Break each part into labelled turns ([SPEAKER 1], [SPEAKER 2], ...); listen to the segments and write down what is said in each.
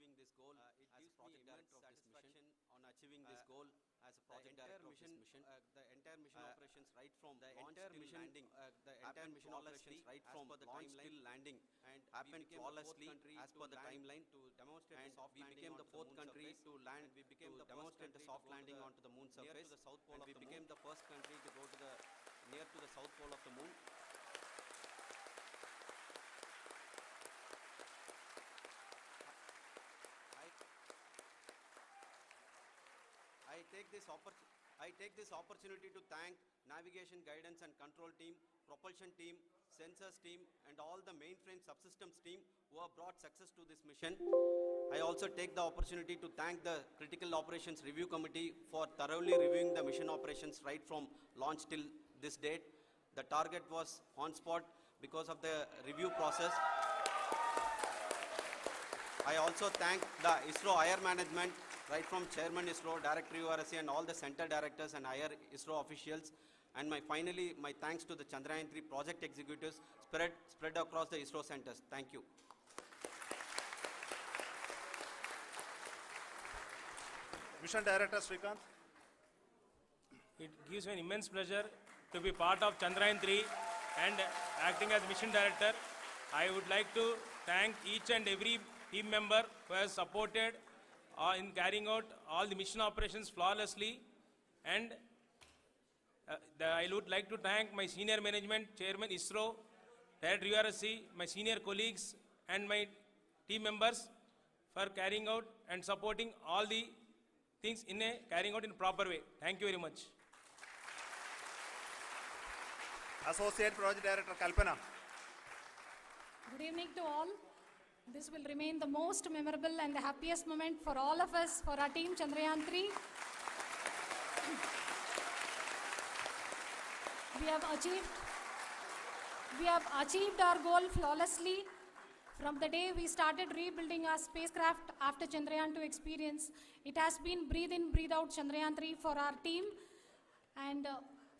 [SPEAKER 1] achieving this goal as a project director of this mission. On achieving this goal as a project director of this mission, the entire mission operations right from the entire mission landing, the entire mission operations right from the launch till landing and happened flawlessly as per the timeline to demonstrate and we became the fourth country to land. We became the demonstrate the soft landing onto the moon surface near to the south pole of the moon. We became the first country to go to the near to the south pole of the moon. I take this opportunity to thank navigation, guidance and control team, propulsion team, sensors team and all the mainframe subsystems team who have brought success to this mission. I also take the opportunity to thank the Critical Operations Review Committee for thoroughly reviewing the mission operations right from launch till this date. The target was on spot because of the review process. I also thank the ISRO higher management right from Chairman ISRO, Director URSC and all the center directors and higher ISRO officials. And finally, my thanks to the Chandrayaan-3 project executives spread across the ISRO centers. Thank you.
[SPEAKER 2] Mission Director Srikanth.
[SPEAKER 3] It gives me an immense pleasure to be part of Chandrayaan-3 and acting as Mission Director. I would like to thank each and every team member who has supported in carrying out all the mission operations flawlessly, and I would like to thank my senior management, Chairman ISRO, Director URSC, my senior colleagues and my team members for carrying out and supporting all the things carrying out in a proper way. Thank you very much.
[SPEAKER 2] Associate Project Director Kalpana.
[SPEAKER 4] Good evening to all. This will remain the most memorable and the happiest moment for all of us, for our team Chandrayaan-3. We have achieved our goal flawlessly. From the day we started rebuilding our spacecraft after Chandrayaan-2 experience, it has been breathe in, breathe out Chandrayaan-3 for our team. And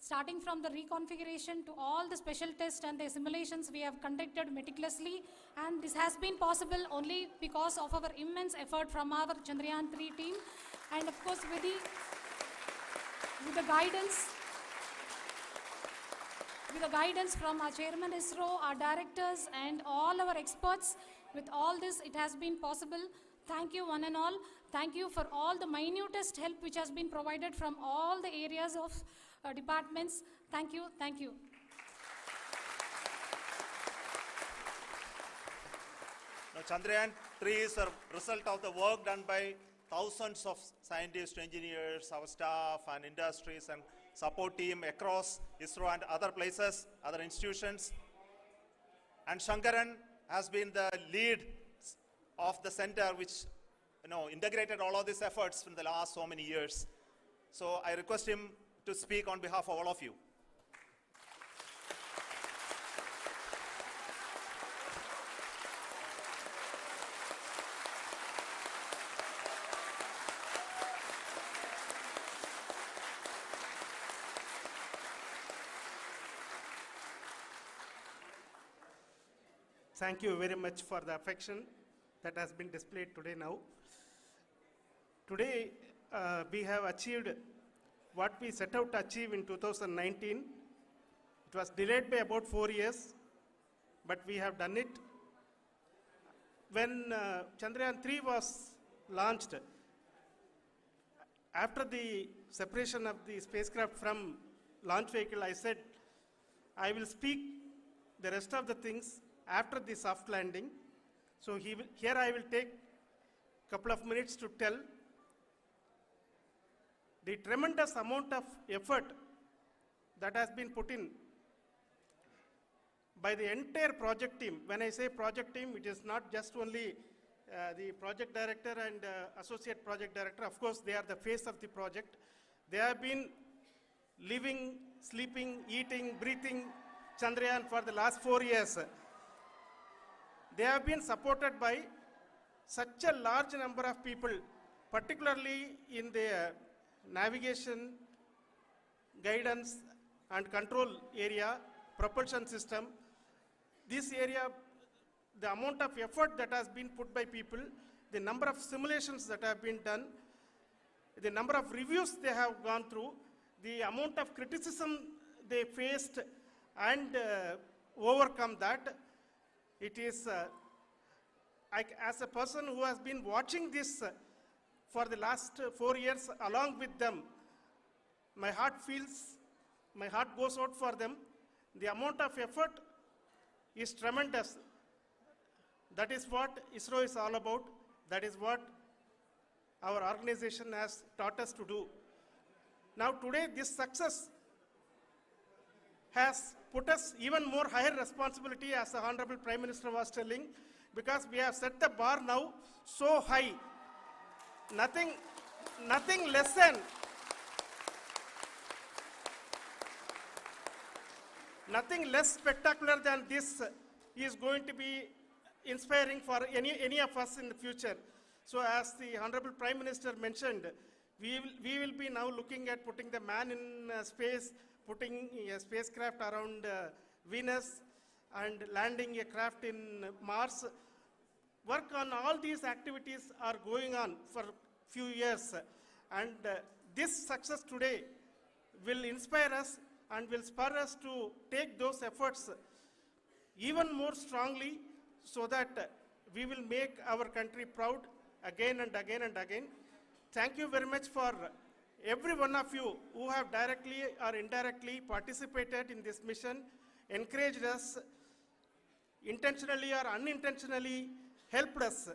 [SPEAKER 4] starting from the reconfiguration to all the special tests and the simulations we have conducted meticulously, and this has been possible only because of our immense effort from our Chandrayaan-3 team, and of course with the guidance from our Chairman ISRO, our directors and all our experts. With all this, it has been possible. Thank you one and all. Thank you for all the minutest help which has been provided from all the areas of departments. Thank you. Thank you.
[SPEAKER 2] Now, Chandrayaan-3 is a result of the work done by thousands of scientists, engineers, our staff and industries and support team across ISRO and other places, other institutions. And Shankaran has been the lead of the center which integrated all of these efforts in the last so many years. So I request him to speak on behalf of all of you.
[SPEAKER 5] Thank you very much for the affection that has been displayed today now. Today, we have achieved what we set out to achieve in 2019. It was delayed by about 4 years, but we have done it. When Chandrayaan-3 was launched, after the separation of the spacecraft from launch vehicle, I said, I will speak the rest of the things after the soft landing. So here I will take a couple of minutes to tell the tremendous amount of effort that has been put in by the entire project team. When I say project team, it is not just only the project director and associate project director. Of course, they are the face of the project. They have been living, sleeping, eating, breathing Chandrayaan for the last 4 years. They have been supported by such a large number of people, particularly in the navigation, guidance and control area, propulsion system. This area, the amount of effort that has been put by people, the number of simulations that have been done, the number of reviews they have gone through, the amount of criticism they faced and overcome that. It is, as a person who has been watching this for the last 4 years along with them, my heart goes out for them. The amount of effort is tremendous. That is what ISRO is all about. That is what our organization has taught us to do. Now today, this success has put us even more higher responsibility, as the Honorable Prime Minister was telling, because we have set the bar now so high. Nothing less than nothing less spectacular than this is going to be inspiring for any of us in the future. So as the Honorable Prime Minister mentioned, we will be now looking at putting the man in space, putting a spacecraft around Venus, and landing a craft in Mars. Work on all these activities are going on for few years. And this success today will inspire us and will spur us to take those efforts even more strongly, so that we will make our country proud again and again and again. Thank you very much for every one of you who have directly or indirectly participated in this mission, encouraged us, intentionally or unintentionally helped us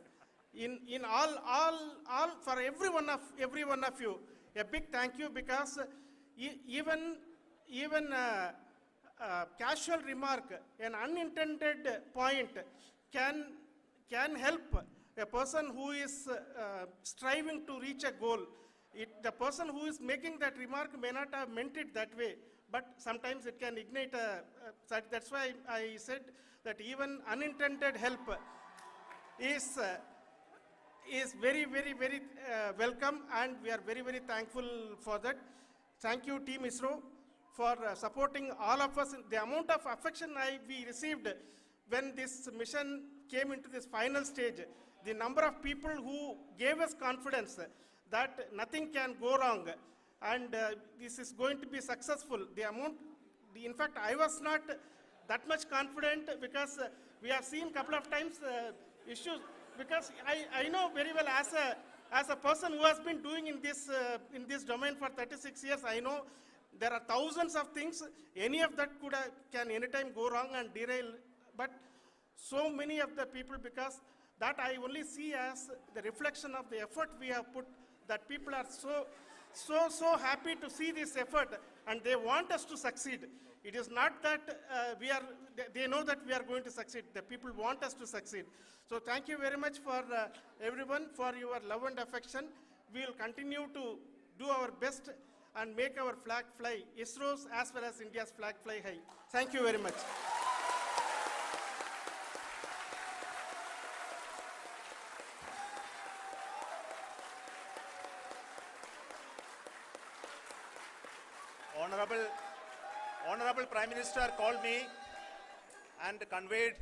[SPEAKER 5] in all for every one of you. A big thank you, because even casual remark, an unintended point can help a person who is striving to reach a goal. The person who is making that remark may not have meant it that way, but sometimes it can ignite that's why I said that even unintended help is very, very, very welcome, and we are very, very thankful for that. Thank you, Team ISRO, for supporting all of us. The amount of affection we received when this mission came into this final stage, the number of people who gave us confidence that nothing can go wrong and this is going to be successful. In fact, I was not that much confident, because we have seen a couple of times issues, because I know very well as a person who has been doing in this domain for 36 years, I know there are thousands of things. Any of that can anytime go wrong and derail. But so many of the people, because that I only see as the reflection of the effort we have put, that people are so happy to see this effort and they want us to succeed. It is not that they know that we are going to succeed. The people want us to succeed. So thank you very much for everyone for your love and affection. We will continue to do our best and make our flag fly, ISRO's as well as India's flag fly high. Thank you very much.
[SPEAKER 2] Honorable Prime Minister called me and conveyed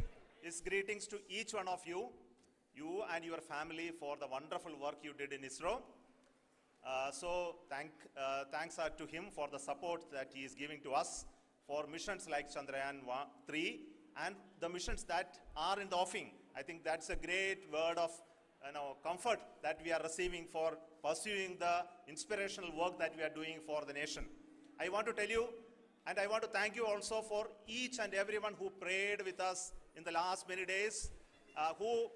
[SPEAKER 2] his greetings to each one of you and your family, for the wonderful work you did in ISRO. So thanks are to him for the support that he is giving to us for missions like Chandrayaan-3 and the missions that are in the offing. I think that's a great word of comfort that we are receiving for pursuing the inspirational work that we are doing for the nation. I want to tell you, and I want to thank you also for each and everyone who prayed with us in the last many days, who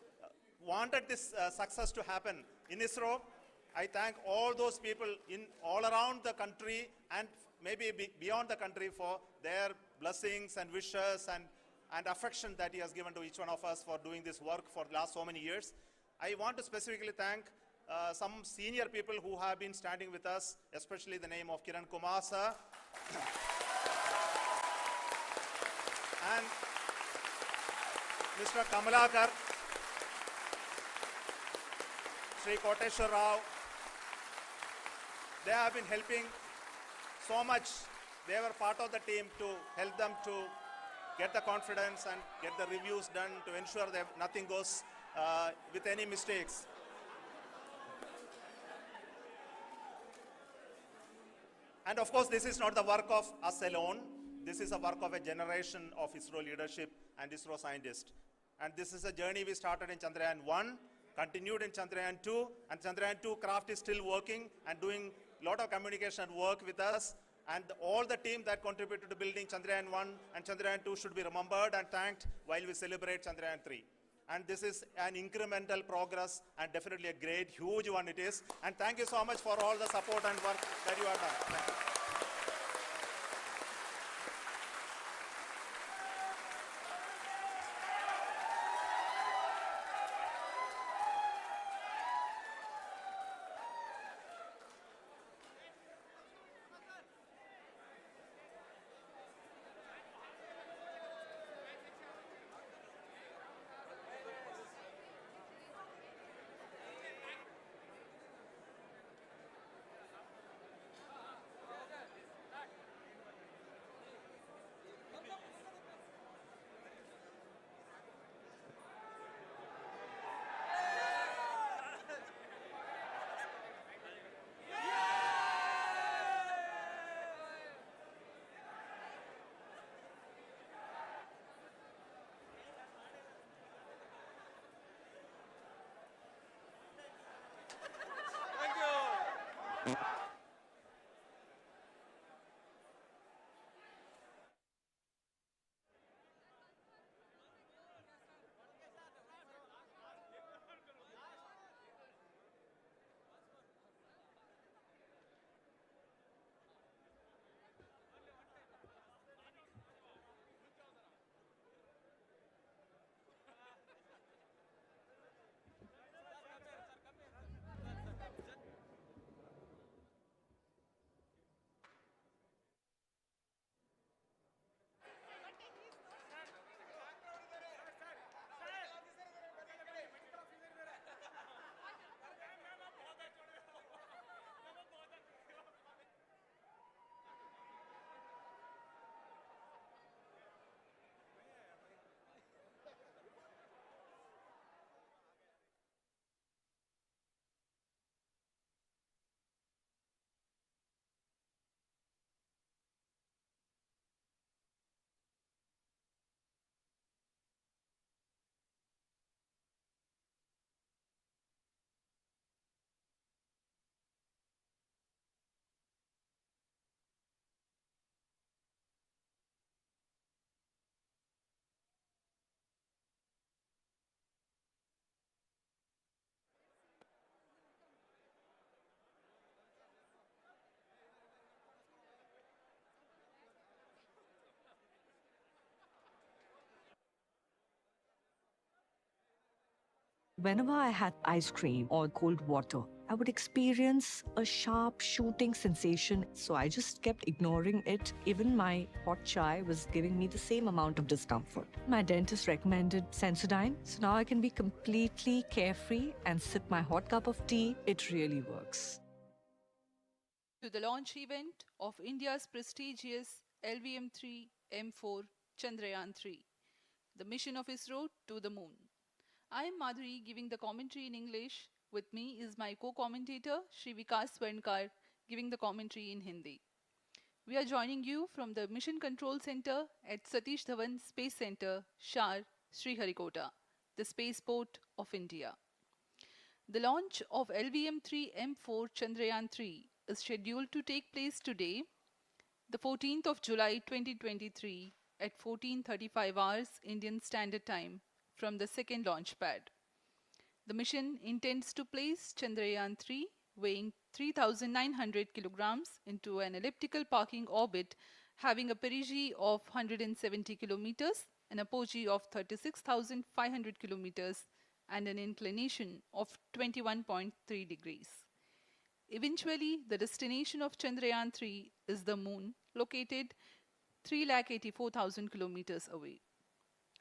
[SPEAKER 2] wanted this success to happen in ISRO. I thank all those people all around the country and maybe beyond the country for their blessings and wishes and affection that he has given to each one of us for doing this work for the last so many years. I want to specifically thank some senior people who have been standing with us, especially the name of Kiran Kumar sir and Mr. Kamalakar, Sri Koteshwar Rao. They have been helping so much. They were part of the team to help them to get the confidence and get the reviews done to ensure that nothing goes with any mistakes. And of course, this is not the work of us alone. This is a work of a generation of ISRO leadership and ISRO scientists. And this is a journey we started in Chandrayaan-1, continued in Chandrayaan-2, and Chandrayaan-2 craft is still working and doing a lot of communication work with us. And all the team that contributed to building Chandrayaan-1 and Chandrayaan-2 should be remembered and thanked while we celebrate Chandrayaan-3. And this is an incremental progress and definitely a great, huge one it is. And thank you so much for all the support and work that you have done. Thank you.
[SPEAKER 6] Whenever I had ice cream or cold water, I would experience a sharp shooting sensation, so I just kept ignoring it. Even my hot chai was giving me the same amount of discomfort. My dentist recommended Sensodyne, so now I can be completely carefree and sip my hot cup of tea. It really works.
[SPEAKER 7] To the launch event of India's prestigious LVM-3 M4 Chandrayaan-3, the mission of ISRO to the moon. I am Madhuri giving the commentary in English. With me is my co-commentator Shri Vikas Swarnkar giving the commentary in Hindi. We are joining you from the Mission Control Center at Satish Dhawan Space Center, Shar, Sriharikota, the spaceport of India. The launch of LVM-3 M4 Chandrayaan-3 is scheduled to take place today, the 14th of July 2023 at 14:35 hours Indian Standard Time from the second launch pad. The mission intends to place Chandrayaan-3 weighing 3,900 kilograms into an elliptical parking orbit having a perigee of 170 kilometers, an apogee of 36,500 kilometers, and an inclination of 21.3 degrees. Eventually, the destination of Chandrayaan-3 is the moon, located 384,000 kilometers away,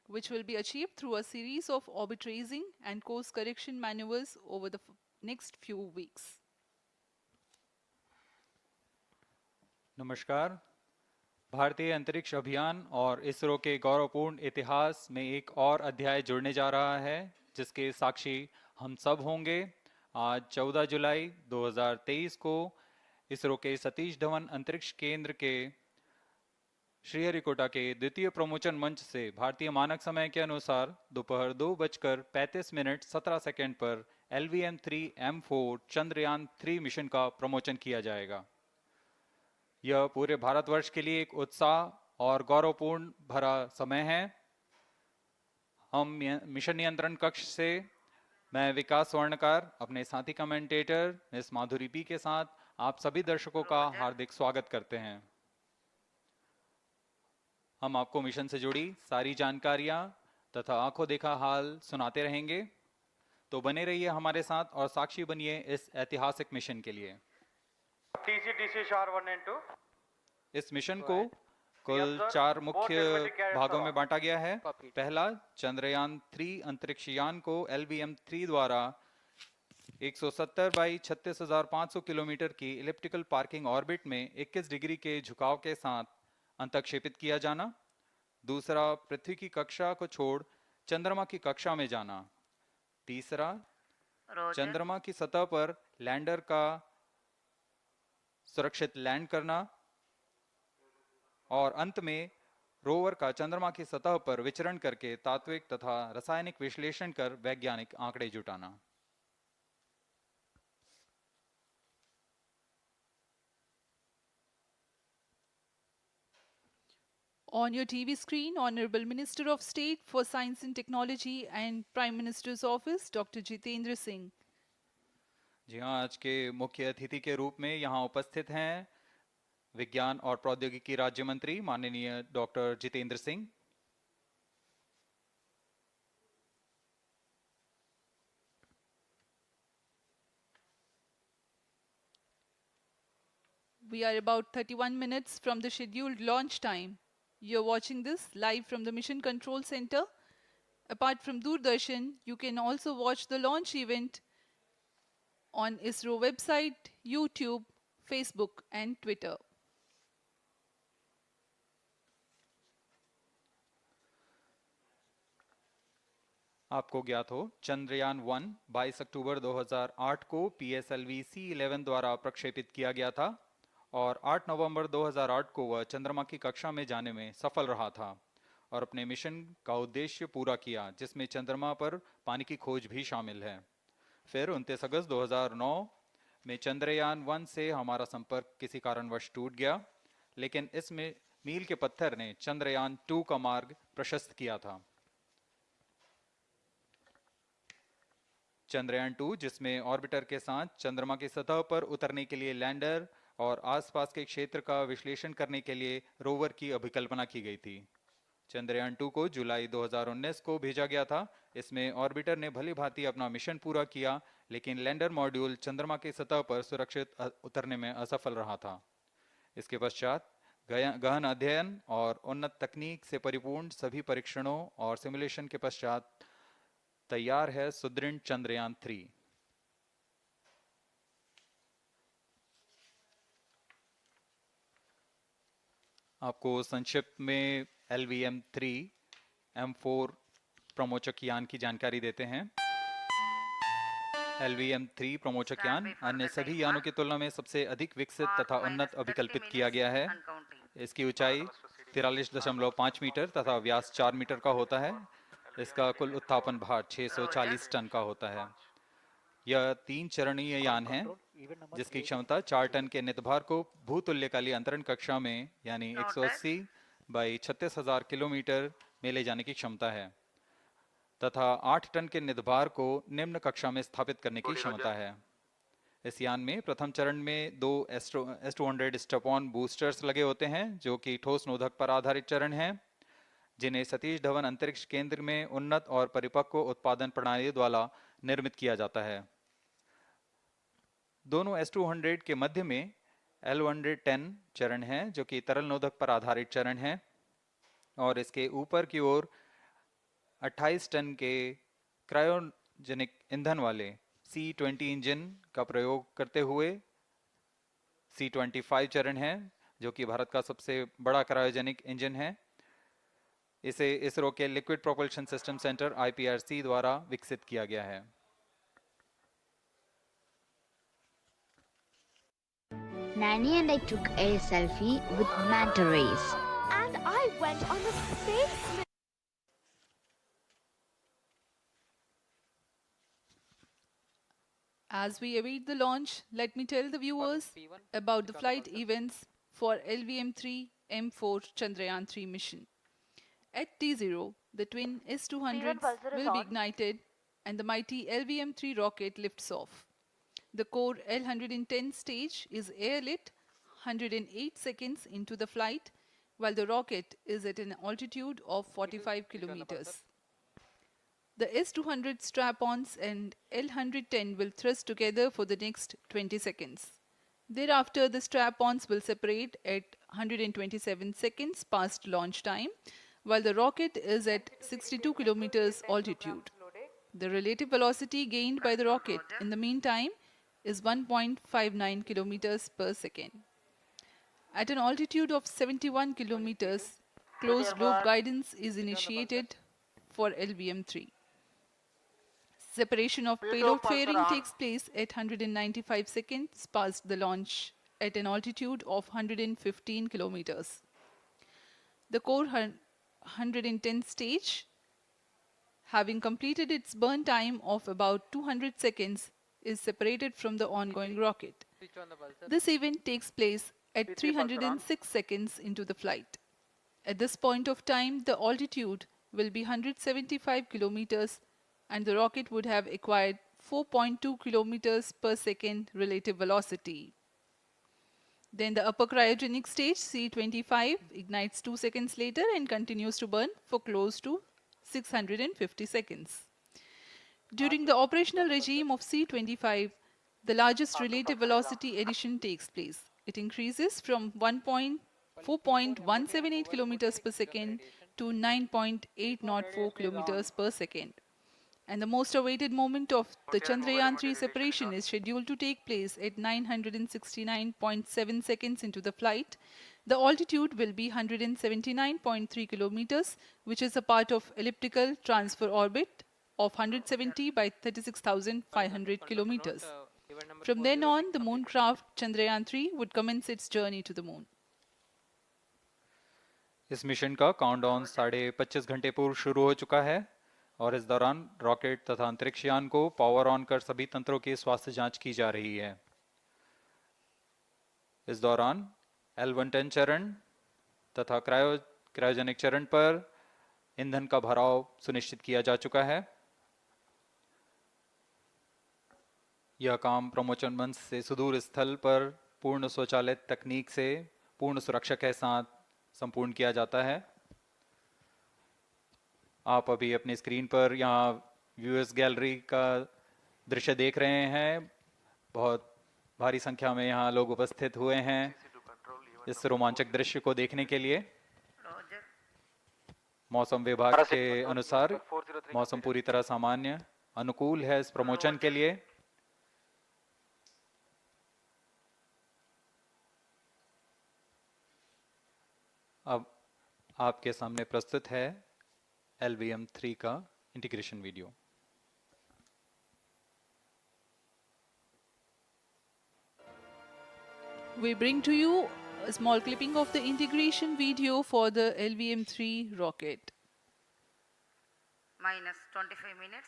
[SPEAKER 7] which will be achieved through a series of orbit raising and course correction maneuvers over the next few weeks.
[SPEAKER 8] नमस्कार। भारतीय अंतरिक्ष अभियान और इसरो के गौरवपूर्ण इतिहास में एक और अध्याय जुड़ने जा रहा है, जिसके साक्षी हम सब होंगे। आज 14 जुलाई 2023 को इसरो के सतीश धवन अंतरिक्ष केंद्र के श्रीहरिकोटा के द्वितीय प्रमोचन मंच से भारतीय मानक समय के अनुसार दोपहर 2:35 17 पर LVM-3 M4 चंद्रयान-3 मिशन का प्रमोचन किया जाएगा। यह पूरे भारतवर्ष के लिए एक उत्साह और गौरवपूर्ण भरा समय है। हम मिशन नियंत्रण कक्ष से मैं विकास स्वर्णकार, अपने साथी कमेंटेटर मिस माधुरी पी के साथ आप सभी दर्शकों का हार्दिक स्वागत करते हैं। हम आपको मिशन से जुड़ी सारी जानकारियां तथा आंखों देखा हाल सुनाते रहेंगे, तो बने रहिए हमारे साथ और साक्षी बनिए इस ऐतिहासिक मिशन के लिए।
[SPEAKER 9] TC SHAR 1 and 2।
[SPEAKER 8] इस मिशन को कुल 4 मुख्य भागों में बांटा गया है। पहला, चंद्रयान-3 अंतरिक्ष यान को LVM-3 द्वारा 170 बाई 36,500 किलोमीटर की इलिप्टिकल पार्किंग ऑर्बिट में 21 डिग्री के झुकाव के साथ अंतक्षेपित किया जाना। दूसरा, पृथ्वी की कक्षा को छोड़ चंद्रमा की कक्षा में जाना। तीसरा, चंद्रमा की सतह पर लैंडर का सुरक्षित लैंड करना। और अंत में रोवर का चंद्रमा की सतह पर विचरण करके तात्विक तथा रासायनिक विश्लेषण कर वैज्ञानिक आंकड़े जुटाना।
[SPEAKER 7] On your TV screen, Honorable Minister of State for Science and Technology and Prime Minister's Office, Dr. Jitendra Singh.
[SPEAKER 8] जी हाँ, आज के मुख्य अतिथि के रूप में यहाँ उपस्थित हैं विज्ञान और प्रौद्योगिकी राज्य मंत्री माननीय doctor Jitendra Singh.
[SPEAKER 7] We are about 31 minutes from the scheduled launch time. You're watching this live from the Mission Control Center. Apart from Doordarshan, you can also watch the launch event on ISRO website, YouTube, Facebook and Twitter.
[SPEAKER 8] आपको ज्ञात हो, चंद्रयान-1 22 अक्टूबर 2008 को PSLV C-11 द्वारा प्रक्षेपित किया गया था और 8 नवंबर 2008 को वह चंद्रमा की कक्षा में जाने में सफल रहा था और अपने मिशन का उद्देश्य पूरा किया, जिसमें चंद्रमा पर पानी की खोज भी शामिल है। फिर 29 अगस्त 2009 में चंद्रयान-1 से हमारा संपर्क किसी कारणवश टूट गया, लेकिन इसमें मील के पत्थर ने चंद्रयान-2 का मार्ग प्रशस्त किया था। चंद्रयान-2, जिसमें ऑर्बिटर के साथ चंद्रमा की सतह पर उतरने के लिए लैंडर और आसपास के क्षेत्र का विश्लेषण करने के लिए रोवर की अभिकल्पना की गई थी। चंद्रयान-2 को जुलाई 2019 को भेजा गया था। इसमें ऑर्बिटर ने भली भांति अपना मिशन पूरा किया, लेकिन लैंडर मॉड्यूल चंद्रमा की सतह पर सुरक्षित उतरने में असफल रहा था। इसके पश्चात गहन अध्ययन और उन्नत तकनीक से परिपूर्ण सभी परीक्षणों और सिमुलेशन के पश्चात तैयार है सुदृढ़ चंद्रयान-3। आपको संक्षिप्त में LVM-3 M4 प्रमोचक यान की जानकारी देते हैं। LVM-3 प्रमोचक यान अन्य सभी यानों की तुलना में सबसे अधिक विकसित तथा उन्नत अभिकल्पित किया गया है। इसकी ऊंचाई 43.5 मीटर तथा व्यास 4 मीटर का होता है। इसका कुल उत्थापन भार 640 टन का होता है। यह 3 चरणीय यान है, जिसकी क्षमता 4 टन के नितभार को भूतुल्यकालीय अंतरण कक्षा में यानी 180 बाई 36,000 किलोमीटर में ले जाने की क्षमता है तथा 8 टन के नितभार को निम्न कक्षा में स्थापित करने की क्षमता है। इस यान में प्रथम चरण में 2 S-200 स्टेप-ऑन बूस्टर्स लगे होते हैं, जो कि ठोस नोदक पर आधारित चरण हैं, जिन्हें सतीश धवन अंतरिक्ष केंद्र में उन्नत और परिपक्व उत्पादन प्रणाली द्वारा निर्मित किया जाता है। दोनों S-200 के मध्य में L-110 चरण है, जो कि तरल नोदक पर आधारित चरण है, और इसके ऊपर की ओर 28 टन के क्रायोजेनिक ईंधन वाले C-20 इंजन का प्रयोग करते हुए C-25 चरण है, जो कि भारत का सबसे बड़ा क्रायोजेनिक इंजन है। इसे इसरो के liquid propulsion system centre IPRC द्वारा विकसित किया गया है।
[SPEAKER 10] Nanny and I took a selfie with manta rays.
[SPEAKER 11] And I went on a space mission.
[SPEAKER 7] As we await the launch, let me tell the viewers about the flight events for LVM-3 M4 Chandrayaan-3 mission. At T0, the twin S-200s will be ignited and the mighty LVM-3 rocket lifts off. The core L-110 stage is airlit 108 seconds into the flight, while the rocket is at an altitude of 45 kilometers. The S-200 strap-ons and L-110 will thrust together for the next 20 seconds. Thereafter, the strap-ons will separate at 127 seconds past launch time, while the rocket is at 62 kilometers altitude. The relative velocity gained by the rocket in the meantime is 1.59 kilometers per second. At an altitude of 71 kilometers, closed-loop guidance is initiated for LVM-3. Separation of payload fairing takes place at 195 seconds past the launch at an altitude of 115 kilometers. The core 110 stage, having completed its burn time of about 200 seconds, is separated from the ongoing rocket. This event takes place at 306 seconds into the flight. At this point of time, the altitude will be 175 kilometers and the rocket would have acquired 4.2 kilometers per second relative velocity. Then the upper cryogenic stage, C25, ignites 2 seconds later and continues to burn for close to 650 seconds. During the operational regime of C25, the largest relative velocity addition takes place. It increases from 4.178 kilometers per second to 9.804 kilometers per second. And the most awaited moment of the Chandrayaan-3 separation is scheduled to take place at 969.7 seconds into the flight. The altitude will be 179.3 kilometers, which is a part of elliptical transfer orbit of 170 by 36,500 kilometers. From then on, the moon craft Chandrayaan-3 would commence its journey to the moon.
[SPEAKER 8] इस mission का countdown 25.5 घंटे पूर्व शुरू हो चुका है और इस दौरान रॉकेट तथा अंतरिक्ष यान को पावर ऑन कर सभी तंत्रों की स्वास्थ्य जांच की जा रही है। इस दौरान L-110 चरण तथा क्रायोजेनिक चरण पर ईंधन का भराव सुनिश्चित किया जा चुका है। यह काम प्रमोशन मंच से सुदूर स्थल पर पूर्ण स्वचालित तकनीक से पूर्ण सुरक्षा के साथ संपूर्ण किया जाता है। आप अभी अपनी स्क्रीन पर यहाँ व्यूअर्स गैलरी का दृश्य देख रहे हैं। बहुत भारी संख्या में यहाँ लोग उपस्थित हुए हैं इस रोमांचक दृश्य को देखने के लिए। मौसम विभाग के अनुसार मौसम पूरी तरह सामान्य अनुकूल है इस प्रमोशन के लिए। अब आपके सामने प्रस्तुत है LVM-3 का integration video.
[SPEAKER 7] We bring to you a small clipping of the integration video for the LVM-3 rocket.
[SPEAKER 12] Minus 25 minutes.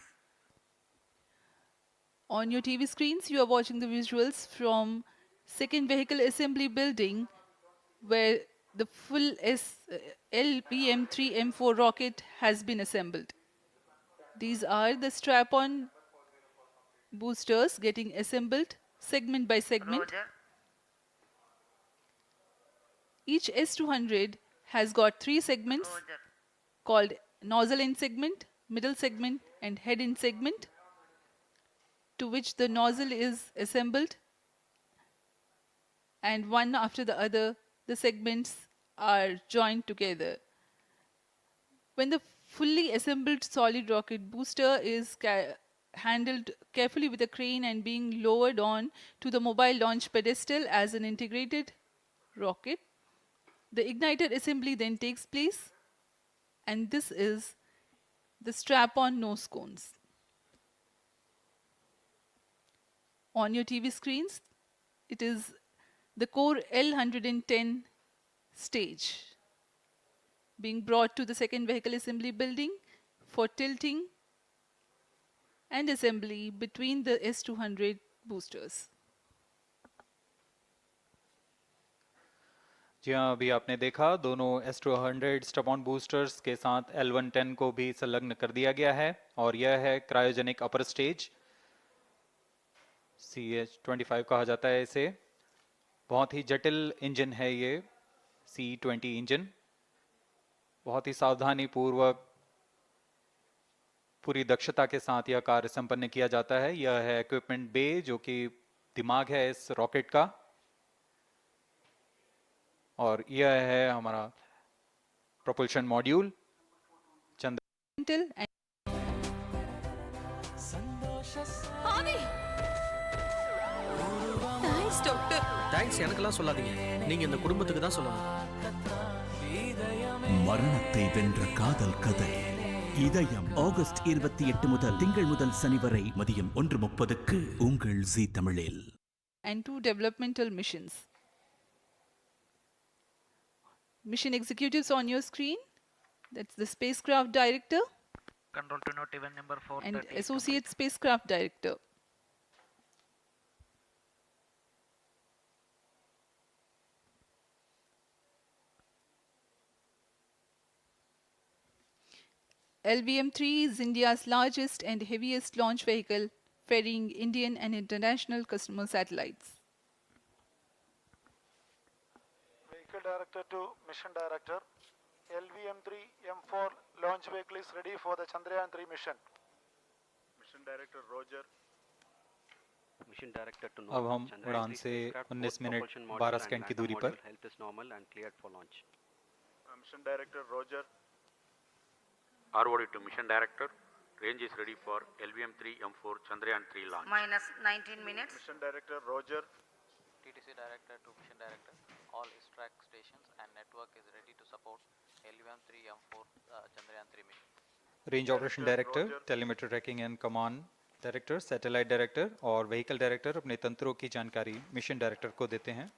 [SPEAKER 7] On your TV screens, you are watching the visuals from second vehicle assembly building where the full LVM-3 M4 rocket has been assembled. These are the strap-on boosters getting assembled segment by segment.
[SPEAKER 12] Roger.
[SPEAKER 7] Each S-200 has got 3 segments called nozzle end segment, middle segment and head end segment, to which the nozzle is assembled, and one after the other the segments are joined together. When the fully assembled solid rocket booster is handled carefully with a crane and being lowered on to the mobile launch pedestal as an integrated rocket, the igniter assembly then takes place, and this is the strap-on nose cones. On your TV screens, it is the core L110 stage being brought to the second vehicle assembly building for tilting and assembly between the S200 boosters.
[SPEAKER 8] जी हाँ, अभी आपने देखा दोनों S200 stub-on boosters के साथ L110 को भी संलग्न कर दिया गया है और यह है क्रायोजेनिक अपर स्टेज, CH-25 कहा जाता है इसे। बहुत ही जटिल इंजन है ये C-20 इंजन। बहुत ही सावधानी पूर्वक पूरी दक्षता के साथ यह कार्य संपन्न किया जाता है। यह है इक्विपमेंट बे, जो कि दिमाग है इस रॉकेट का, और यह है हमारा प्रोपल्शन मॉड्यूल
[SPEAKER 12] தேங்க்ஸ் எனக்கெல்லாம் சொல்லாதீங்க, நீங்க இந்த குடும்பத்துக்கு தான் சொல்லணும்.
[SPEAKER 13] மரணத்தை வென்ற காதல் கதை இதயம் ஆகஸ்ட் 28 முதல் திங்கள் முதல் சனி வரை மதியம் 1:30க்கு உங்கள் ஜீ தமிழில்.
[SPEAKER 7] And 2 developmental missions. Mission executives on your screen. That's the spacecraft director.
[SPEAKER 14] Control to note event number 4
[SPEAKER 7] and associate spacecraft director. LVM-3 is India's largest and heaviest launch vehicle, ferrying Indian and international customer satellites.
[SPEAKER 15] Vehicle Director to Mission Director. LVM-3 M4 launch vehicle is ready for the Chandrayaan-3 mission. Mission Director Roger.
[SPEAKER 1] Mission Director to
[SPEAKER 8] अब हम उड़ान से 19 minute 12 second की दूरी पर।
[SPEAKER 1] Health is normal and cleared for launch.
[SPEAKER 15] Mission Director Roger.
[SPEAKER 16] ROD to Mission Director. Range is ready for LVM-3 M4 Chandrayaan-3 launch.
[SPEAKER 17] Minus 19 minutes.
[SPEAKER 15] Mission Director Roger.
[SPEAKER 14] TTC Director to Mission Director. All track stations and network is ready to support LVM-3 M4 Chandrayaan-3 mission.
[SPEAKER 8] Range operation director, telemetry tracking and command director, satellite director और vehicle director अपने तंत्रों की जानकारी mission director को देते हैं।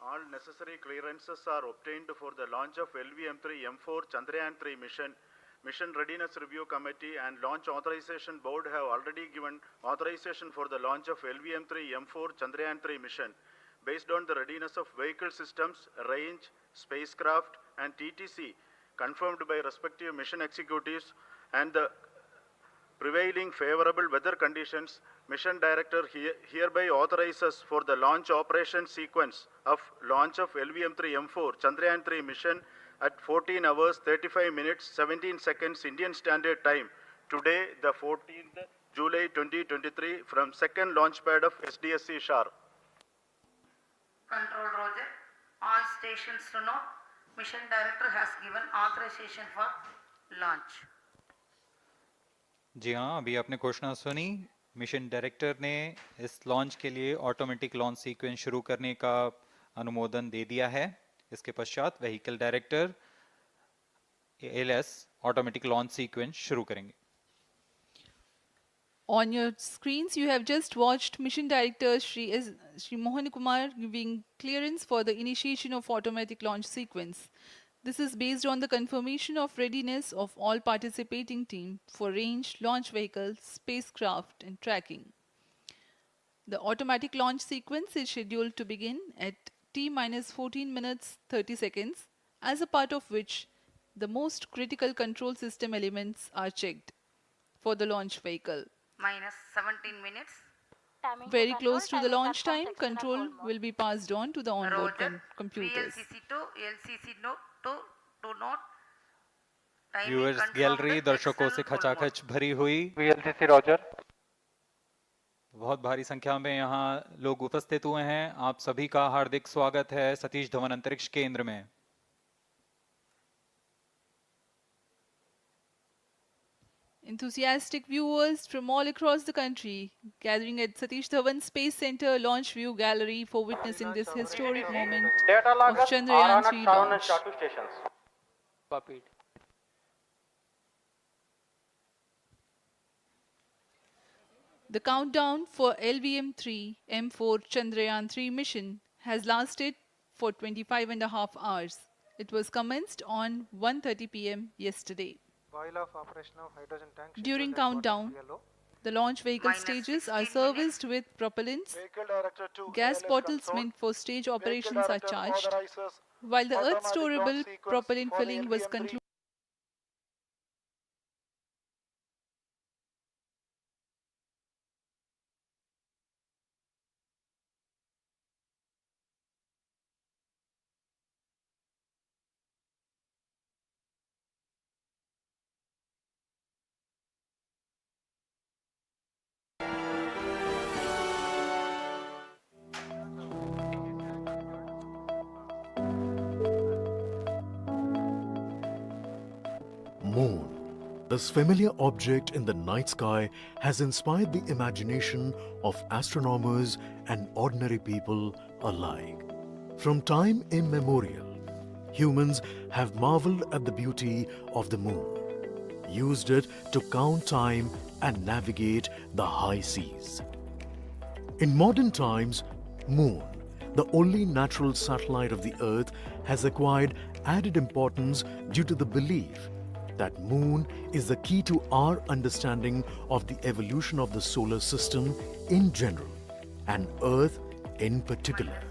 [SPEAKER 15] All necessary clearances are obtained for the launch of LVM-3 M4 Chandrayaan-3 mission. Mission Readiness Review Committee and Launch Authorization Board have already given authorization for the launch of LVM-3 M4 Chandrayaan-3 mission. Based on the readiness of vehicle systems, range, spacecraft and TTC confirmed by respective mission executives and the prevailing favorable weather conditions, Mission Director hereby authorizes for the launch operation sequence of launch of LVM-3 M4 Chandrayaan-3 mission at 14 hours 35 minutes 17 seconds Indian Standard Time today, the 14th July 2023, from second launch pad of SDSC Shar.
[SPEAKER 17] Control Roger. All stations to know, Mission Director has given authorization for launch.
[SPEAKER 8] जी हाँ, अभी आपने घोषणा सुनी। Mission director ने इस launch के लिए automatic launch sequence शुरू करने का अनुमोदन दे दिया है। इसके पश्चात vehicle director ALS automatic launch sequence शुरू करेंगे।
[SPEAKER 7] On your screens, you have just watched Mission Director Shri Mohan Kumar giving clearance for the initiation of automatic launch sequence. This is based on the confirmation of readiness of all participating team for range, launch vehicles, spacecraft and tracking. The automatic launch sequence is scheduled to begin at T-14 minutes 30 seconds, as a part of which the most critical control system elements are checked for the launch vehicle.
[SPEAKER 17] Minus 17 minutes.
[SPEAKER 7] Very close to the launch time, control will be passed on to the onboard computers.
[SPEAKER 17] VLCC to LCC to note.
[SPEAKER 8] Viewers gallery दर्शकों से खचाखच भरी हुई।
[SPEAKER 9] VLCC Roger.
[SPEAKER 8] बहुत भारी संख्या में यहाँ लोग उपस्थित हुए हैं। आप सभी का हार्दिक स्वागत है सतीश धवन अंतरिक्ष केंद्र में।
[SPEAKER 7] Enthusiastic viewers from all across the country gathering at Satish Dhawan Space Center Launch View Gallery for witnessing this historic moment of Chandrayaan-3 launch.
[SPEAKER 9] Copied.
[SPEAKER 7] The countdown for LVM-3 M4 Chandrayaan-3 mission has lasted for 25.5 hours. It was commenced on 1:30 p.m. yesterday.
[SPEAKER 9] While of operation of hydrogen tank
[SPEAKER 7] During
[SPEAKER 9] scheduled at
[SPEAKER 7] countdown,
[SPEAKER 9] yellow.
[SPEAKER 7] the launch vehicle
[SPEAKER 17] Minus
[SPEAKER 7] stages are
[SPEAKER 17] 16 minutes.
[SPEAKER 7] serviced with propellants.
[SPEAKER 9] Vehicle director to
[SPEAKER 7] Gas
[SPEAKER 9] ALS
[SPEAKER 7] bottles
[SPEAKER 9] control.
[SPEAKER 7] meant for stage
[SPEAKER 9] Vehicle
[SPEAKER 7] operations are
[SPEAKER 9] director
[SPEAKER 7] charged,
[SPEAKER 9] authorizes
[SPEAKER 7] while the
[SPEAKER 9] automatic
[SPEAKER 7] Earth-storable
[SPEAKER 9] launch sequence
[SPEAKER 7] propellant
[SPEAKER 9] for the
[SPEAKER 7] filling was
[SPEAKER 9] LVM-3
[SPEAKER 7] concluded.
[SPEAKER 18] Moon. This familiar object in the night sky has inspired the imagination of astronomers and ordinary people alike. From time immemorial, humans have marveled at the beauty of the moon, used it to count time and navigate the high seas. In modern times, Moon, the only natural satellite of the Earth, has acquired added importance due to the belief that Moon is the key to our understanding of the evolution of the solar system in general and Earth in particular.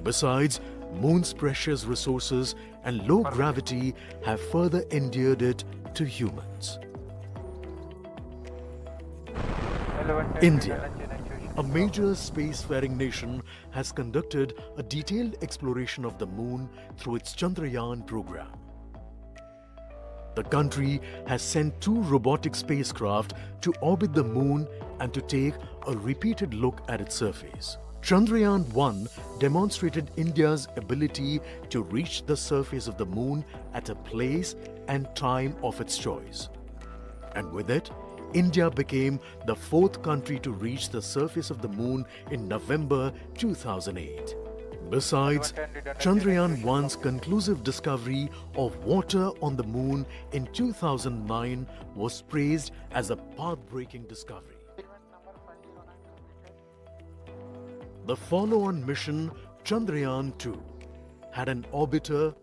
[SPEAKER 18] Besides, Moon's precious resources and low gravity have further endeared it to humans. India, a major spacefaring nation, has conducted a detailed exploration of the Moon through its Chandrayaan program. The country has sent 2 robotic spacecraft to orbit the Moon and to take a repeated look at its surface. Chandrayaan-3 demonstrated India's ability to reach the surface of the Moon at a place and time of its choice. And with it, India became the 4th country to reach the surface of the Moon in November 2008. Besides, Chandrayaan-1's conclusive discovery of water on the Moon in 2009 was praised as a path-breaking discovery. The follow-on mission, Chandrayaan-2, had an orbiter,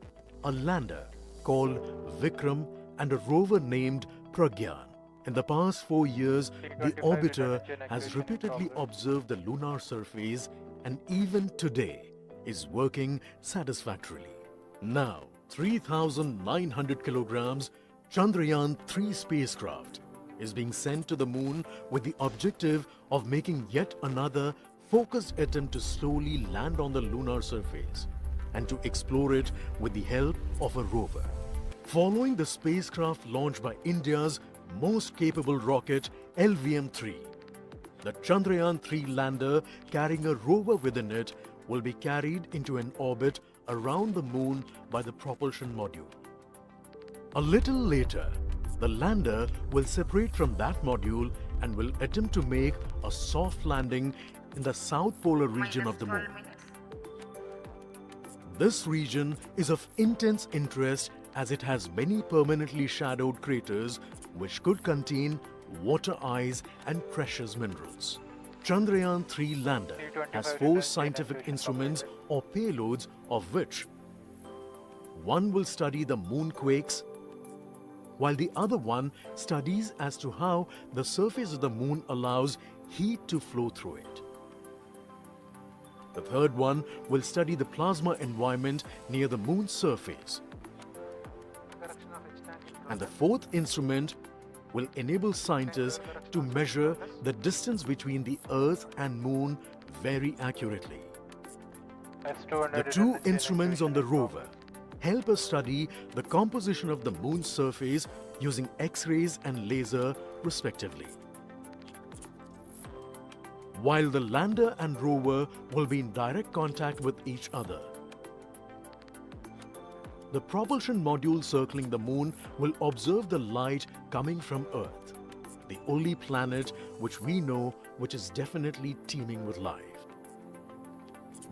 [SPEAKER 18] a lander called Vikram, and a rover named Pragyan. In the past 4 years, the orbiter has repeatedly observed the lunar surface and even today is working satisfactorily. Now, 3,900 kilograms Chandrayaan-3 spacecraft is being sent to the Moon with the objective of making yet another focused attempt to slowly land on the lunar surface and to explore it with the help of a rover. Following the spacecraft launched by India's most capable rocket, LVM-3, the Chandrayaan-3 lander carrying a rover within it will be carried into an orbit around the Moon by the propulsion module. A little later, the lander will separate from that module and will attempt to make a soft landing in the south polar region of the Moon. This region is of intense interest as it has many permanently shadowed craters which could contain water ice and precious minerals. Chandrayaan-3 lander has 4 scientific instruments or payloads, of which one will study the moonquakes, while the other one studies as to how the surface of the Moon allows heat to flow through it. The third one will study the plasma environment near the Moon's surface. And the 4th instrument will enable scientists to measure the distance between the Earth and Moon very accurately. The 2 instruments on the rover help us study the composition of the Moon's surface using X-rays and laser respectively, while the lander and rover will be in direct contact with each other. The propulsion module circling the Moon will observe the light coming from Earth, the only planet which we know which is definitely teeming with life.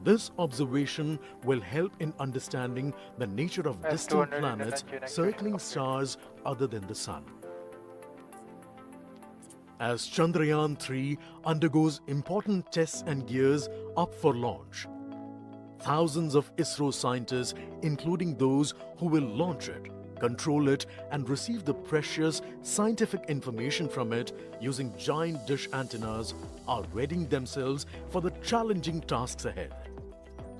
[SPEAKER 18] This observation will help in understanding the nature of distant planets circling stars other than the Sun. as Chandrayaan-3 undergoes important tests and gears up for launch. Thousands of ISRO scientists, including those who will launch it, control it, and receive the precious scientific information from it using giant dish antennas, are readying themselves for the challenging tasks ahead.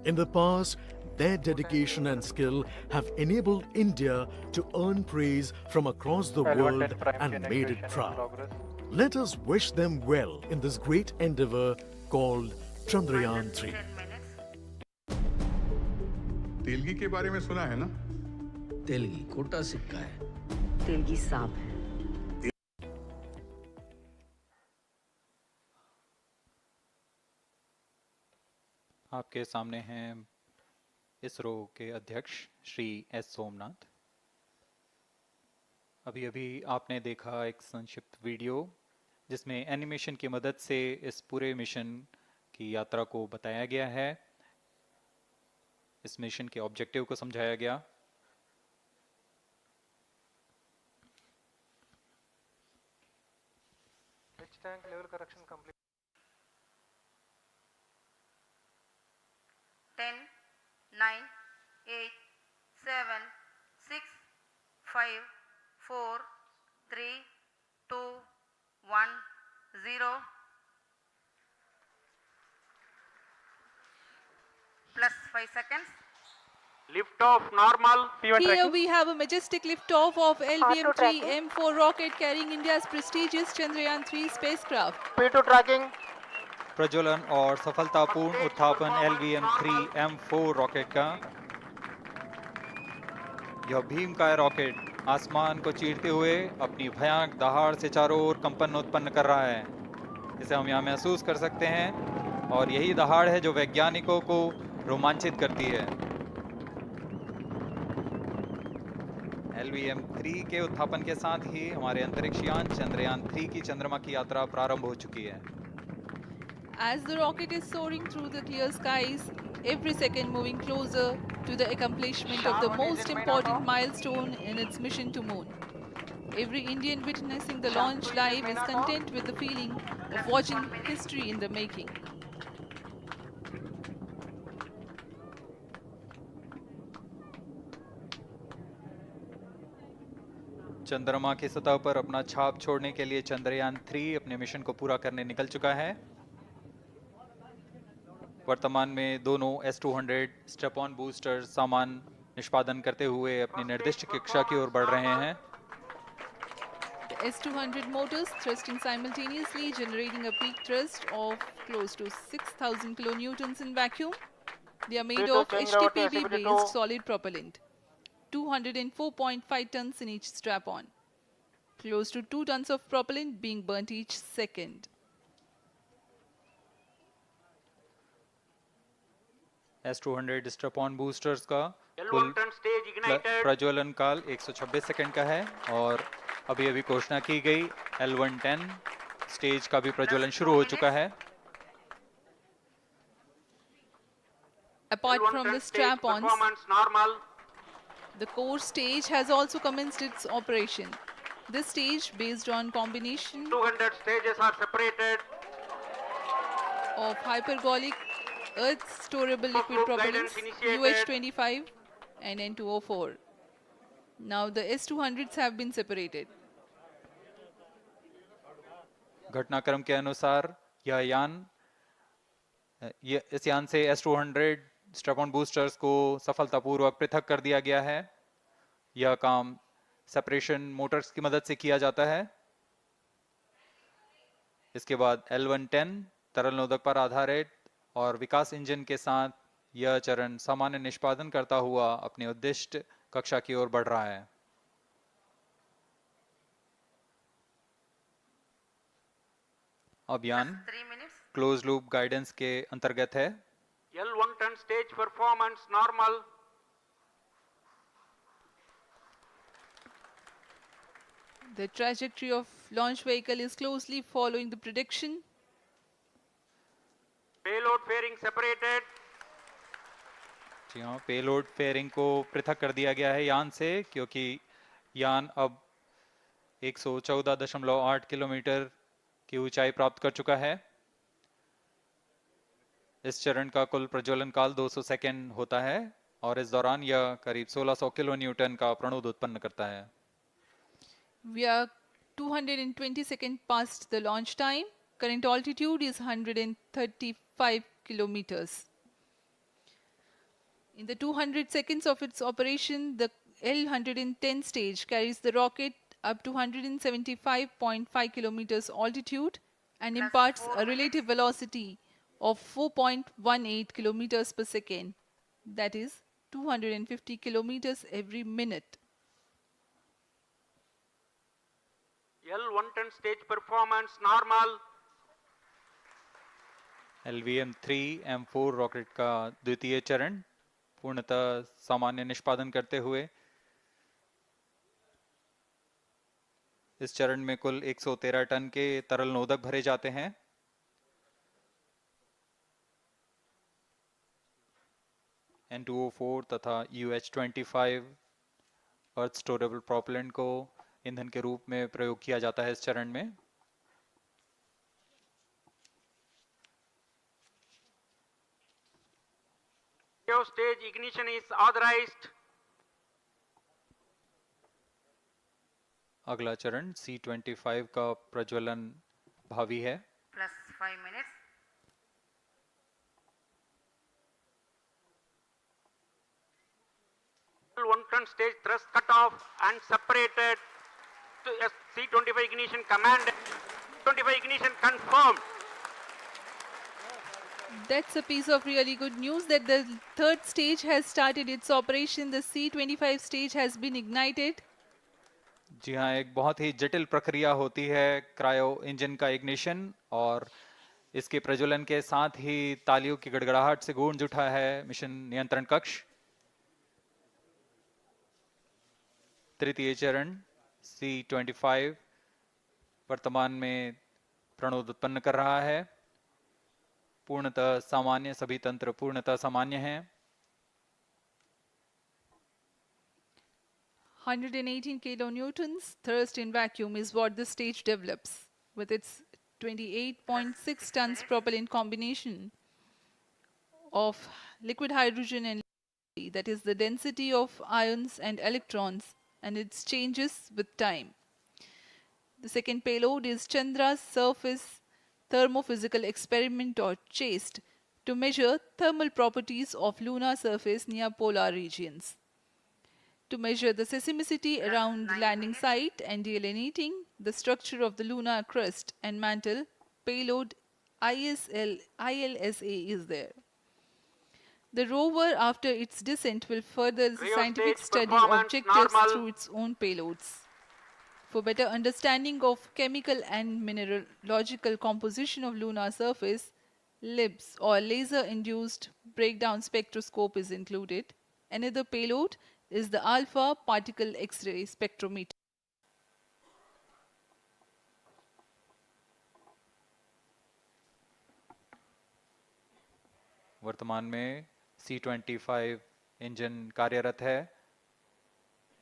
[SPEAKER 18] In the past, their dedication and skill have enabled India to earn praise from across the world and made it proud. Let us wish them well in this great endeavor called Chandrayaan-3.
[SPEAKER 19] Telgi के बारे में सुना है ना?
[SPEAKER 12] तेलगी खोटा सिक्का है।
[SPEAKER 6] तेलगी सांप है।
[SPEAKER 8] आपके सामने हैं इसरो के अध्यक्ष श्री एस सोमनाथ। अभी अभी आपने देखा एक संक्षिप्त वीडियो जिसमें एनिमेशन की मदद से इस पूरे मिशन की यात्रा को बताया गया है, इस मिशन के ऑब्जेक्टिव को समझाया गया।
[SPEAKER 9] Which tank level correction complete?
[SPEAKER 17] 10, 9, 8, 7, 6, 5, 4, 3, 2, 1, 0. Plus 5 seconds.
[SPEAKER 16] Lift off normal.
[SPEAKER 7] Here we have a majestic liftoff of LVM-3 M4 rocket carrying India's prestigious Chandrayaan-3 spacecraft.
[SPEAKER 9] P2 tracking.
[SPEAKER 8] प्रज्वलन और सफलतापूर्ण उत्थापन LVM-3 M4 रॉकेट का। यह भीमकाय rocket आसमान को चीरते हुए अपनी भयानक दहाड़ से चारों ओर कंपन उत्पन्न कर रहा है। इसे हम यहाँ महसूस कर सकते हैं और यही दहाड़ है जो वैज्ञानिकों को रोमांचित करती है। LVM-3 के उत्थापन के साथ ही हमारे अंतरिक्ष यान चंद्रयान-3 की चंद्रमा की यात्रा प्रारंभ हो चुकी है।
[SPEAKER 7] As the rocket is soaring through the clear skies, every second moving closer to the accomplishment of the most important milestone in its mission to moon. Every Indian witnessing the launch live is content with the feeling of watching history in the making.
[SPEAKER 8] चंद्रमा की सतह पर अपना छाप छोड़ने के लिए चंद्रयान-3 अपने मिशन को पूरा करने निकल चुका है। वर्तमान में दोनों S-200 स्टेप ऑन बूस्टर सामान निष्पादन करते हुए अपनी निर्दिष्ट कक्षा की ओर बढ़ रहे हैं।
[SPEAKER 7] The S-200 motors thrusting simultaneously, generating a peak thrust of close to 6,000 kilonewtons in vacuum. They are made of HTPB-based solid propellant. 204.5 tons in each strap-on. Close to 2 tons of propellant being burnt each second.
[SPEAKER 8] S-200 strap-on boosters का कुल प्रज्वलन काल 126 second का है और अभी अभी घोषणा की गई L110 स्टेज का भी प्रज्वलन शुरू हो चुका है।
[SPEAKER 7] Apart from the strap-ons, the core stage has also commenced its operation. This stage, based on combination
[SPEAKER 16] 200 stages are separated
[SPEAKER 7] of hypergolic earth storable liquid propellants UH-25 and N2O4. Now the S-200s have been separated.
[SPEAKER 8] घटनाक्रम के अनुसार यह यान इस यान से S-200 strap-on boosters को सफलतापूर्वक पृथक कर दिया गया है। यह काम सेपरेशन मोटर्स की मदद से किया जाता है। इसके बाद L110 तरल नोदक पर आधारित और विकास इंजन के साथ यह चरण सामान्य निष्पादन करता हुआ अपनी उद्दिष्ट कक्षा की ओर बढ़ रहा है। अब यान क्लोज लूप गाइडेंस के अंतर्गत है।
[SPEAKER 16] L110 stage performance normal.
[SPEAKER 7] The trajectory of launch vehicle is closely following the prediction.
[SPEAKER 16] Payload fairing separated.
[SPEAKER 8] जी हाँ, पेलोड फेयरिंग को पृथक कर दिया गया है यान से, क्योंकि यान अब 114.8 किलोमीटर की ऊंचाई प्राप्त कर चुका है। इस चरण का कुल प्रज्वलन काल 200 सेकेंड होता है और इस दौरान यह करीब 1600 किलो न्यूटन का प्रणोद उत्पन्न करता है।
[SPEAKER 7] We are 220 seconds past the launch time. Current altitude is 135 kilometers. In the 200 seconds of its operation, the L-110 stage carries the rocket up to 175.5 kilometers altitude and imparts a relative velocity of 4.18 kilometers per second. That is 250 kilometers every minute.
[SPEAKER 16] L-110 stage performance normal.
[SPEAKER 8] LVM-3 M4 rocket का द्वितीय चरण पूर्णतः सामान्य निष्पादन करते हुए इस चरण में कुल 113 टन के तरल नोदक भरे जाते हैं। N2O4 तथा UH-25 अर्थ स्टोरेबल प्रोपेलेंट को ईंधन के रूप में प्रयोग किया जाता है इस चरण में।
[SPEAKER 16] Stage ignition is authorized.
[SPEAKER 8] अगला चरण C-25 का प्रज्वलन भावी है।
[SPEAKER 17] Plus 5 minutes.
[SPEAKER 16] L-110 stage thrust cut off and separated to C-25 ignition command. 25 ignition confirmed.
[SPEAKER 7] That's a piece of really good news that the third stage has started its operation. The C-25 stage has been ignited.
[SPEAKER 8] जी हाँ, एक बहुत ही जटिल प्रक्रिया होती है cryo engine का ignition और इसके प्रज्वलन के साथ ही तालियों की गड़गड़ाहट से गूंज उठा है मिशन नियंत्रण कक्ष। तृतीय चरण C-25 वर्तमान में प्रणोद उत्पन्न कर रहा है। पूर्णतः सामान्य, सभी तंत्र पूर्णतः सामान्य हैं।
[SPEAKER 7] 118 kilonewtons thrust in vacuum is what this stage develops with its 28.6 tons propellant combination of liquid hydrogen and helium, that is the density of ions and electrons, and it changes with time. The second payload is Chandra's surface thermophysical experiment or CHAST to measure thermal properties of lunar surface near polar regions. To measure the seismicity around the landing site and delineating the structure of the lunar crust and mantle, payload ILSA is there. The rover, after its descent, will further the scientific study objectives through its own payloads. For better understanding of chemical and mineralogical composition of lunar surface, LIBS or laser-induced breakdown spectroscope is included. Another payload is the alpha particle X-ray spectrometer.
[SPEAKER 8] वर्तमान में C-25 engine कार्यरत है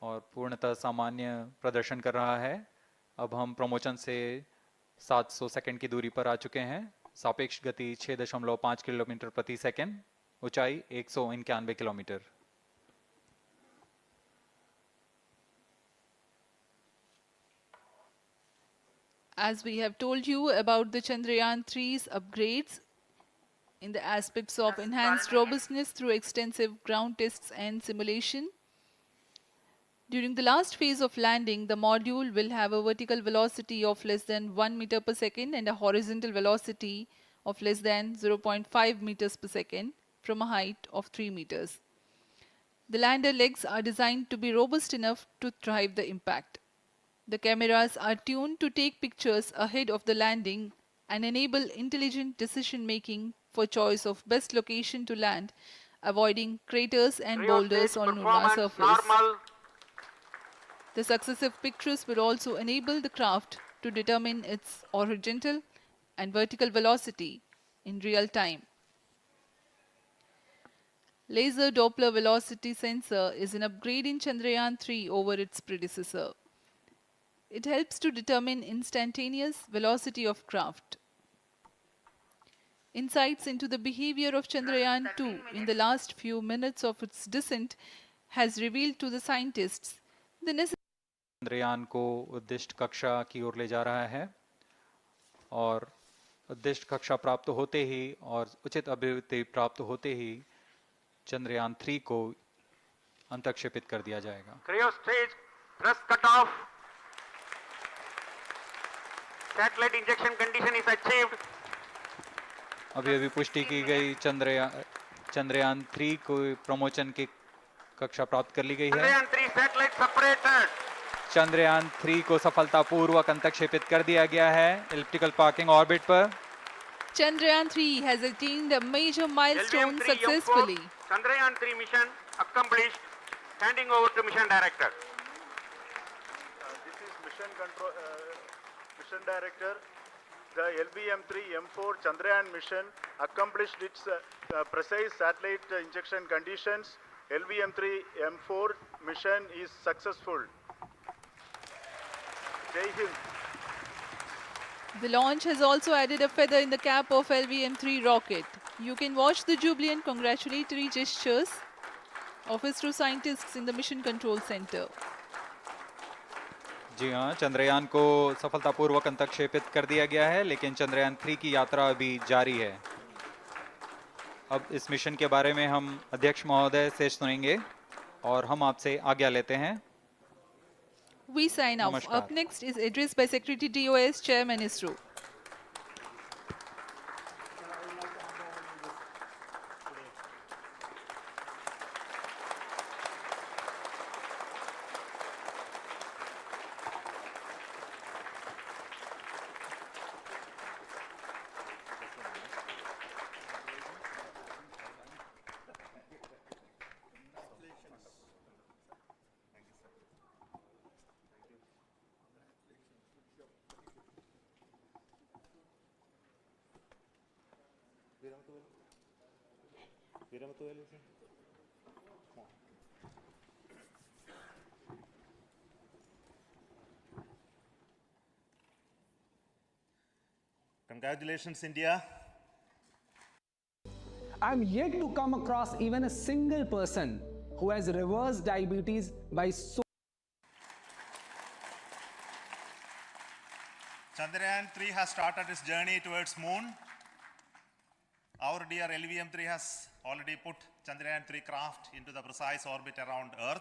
[SPEAKER 8] और पूर्णतः सामान्य प्रदर्शन कर रहा है। अब हम प्रमोशन से 700 सेकंड की दूरी पर आ चुके हैं। सापेक्ष गति 6.5 किलोमीटर प्रति सेकंड, ऊंचाई 191 kilometre.
[SPEAKER 7] As we have told you about the Chandrayaan-3's upgrades in the aspects of enhanced robustness through extensive ground tests and simulation, during the last phase of landing, the module will have a vertical velocity of less than 1 meter per second and a horizontal velocity of less than 0.5 meters per second from a height of 3 meters. The lander legs are designed to be robust enough to drive the impact. The cameras are tuned to take pictures ahead of the landing and enable intelligent decision making for choice of best location to land, avoiding craters and boulders on lunar surface.
[SPEAKER 16] Normal.
[SPEAKER 7] The successive pictures will also enable the craft to determine its horizontal and vertical velocity in real time. Laser Doppler velocity sensor is an upgrade in Chandrayaan-3 over its predecessor. It helps to determine instantaneous velocity of craft. Insights into the behavior of Chandrayaan-2 in the last few minutes of its descent has revealed to the scientists the necessary.
[SPEAKER 8] Chandrayaan को उद्दिष्ट कक्षा की ओर ले जा रहा है और उद्दिष्ट कक्षा प्राप्त होते ही और उचित अभिवृद्धि प्राप्त होते ही चंद्रयान 3 को अंतक्षेपित कर दिया जाएगा।
[SPEAKER 16] Cryo stage thrust cutoff. Satellite injection condition is achieved.
[SPEAKER 8] अभी पुष्टि की गई चंद्रयान 3 को प्रमोशन की कक्षा प्राप्त कर ली गई है।
[SPEAKER 16] Chandrayaan 3 satellite separated.
[SPEAKER 8] चंद्रयान 3 को सफलतापूर्वक अंतक्षेपित कर दिया गया है एलिप्टिकल पार्किंग ऑर्बिट पर।
[SPEAKER 7] Chandrayaan-3 has attained a major milestone successfully.
[SPEAKER 16] Chandrayaan-3 mission accomplished. Handing over to mission director.
[SPEAKER 15] This is mission director. The LVM-3 M4 Chandrayaan mission accomplished its precise satellite injection conditions. LVM-3 M4 mission is successful. Jai Hind.
[SPEAKER 7] The launch has also added a feather in the cap of LVM-3 rocket. You can watch the jubilant congratulatory gestures of ISRO scientists in the Mission Control Center.
[SPEAKER 8] जी हाँ, चंद्रयान को सफलतापूर्वक अंतक्षेपित कर दिया गया है, लेकिन चंद्रयान 3 की यात्रा अभी जारी है। अब इस मिशन के बारे में हम अध्यक्ष महोदय से सुनेंगे और हम आपसे आज्ञा लेते हैं।
[SPEAKER 7] We sign off. Up next is address by Secretary DOS, Chairman ISRO.
[SPEAKER 2] Congratulations, India.
[SPEAKER 20] I'm yet to come across even a single person who has reversed diabetes by so.
[SPEAKER 2] Chandrayaan-3 has started its journey towards moon. Our dear LVM-3 has already put Chandrayaan-3 craft into the precise orbit around Earth.